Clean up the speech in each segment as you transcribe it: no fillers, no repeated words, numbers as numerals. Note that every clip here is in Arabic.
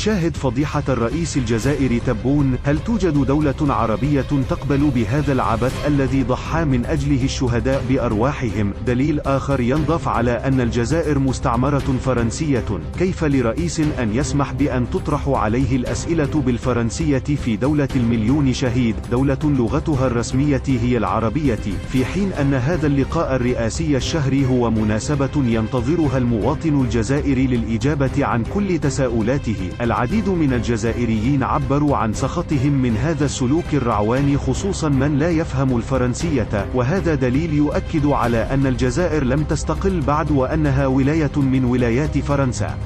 شاهد فضيحة الرئيس الجزائري تبون. هل توجد دولة عربية تقبل بهذا العبث الذي ضحى من أجله الشهداء بأرواحهم؟ دليل آخر ينضاف على أن الجزائر مستعمرة فرنسية. كيف لرئيس أن يسمح بأن تطرح عليه الأسئلة بالفرنسية في دولة المليون شهيد، دولة لغتها الرسمية هي العربية، في حين أن هذا اللقاء الرئاسي الشهري هو مناسبة ينتظرها المواطن الجزائري للإجابة عن كل تساؤلاته؟ العديد من الجزائريين عبروا عن سخطهم من هذا السلوك الرعواني، خصوصا من لا يفهم الفرنسية، وهذا دليل يؤكد على أن الجزائر لم تستقل بعد وأنها ولاية من ولايات فرنسا.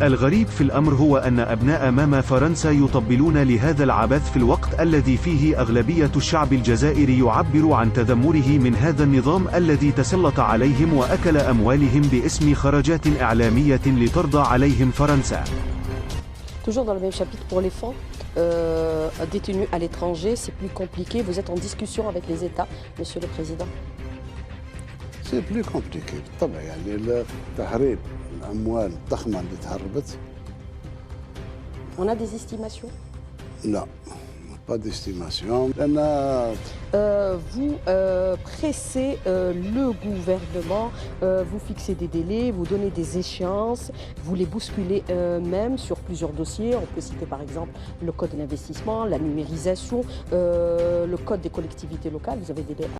الغريب في الأمر هو أن أبناء ماما فرنسا يطبلون لهذا العبث في الوقت الذي فيه أغلبية الشعب الجزائري يعبر عن تذمره من هذا النظام الذي تسلط عليهم وأكل أموالهم باسم خرجات إعلامية لترضى عليهم فرنسا. Toujours dans le même chapitre pour les fonds détenus à l'étranger, c'est plus compliqué. Vous êtes en discussion avec les États, Monsieur le Président? C'est plus compliqué بالطبع. يعني تهريب الأموال الضخمة اللي تهربت. On a des estimations? لا. Pas d'estimation. Vous pressez le gouvernement, vous fixez des délais, vous donnez des échéances, vous les bousculez même sur plusieurs dossiers. On peut citer par exemple le code de l'investissement, la numérisation, le code des collectivités locales. Vous avez des délais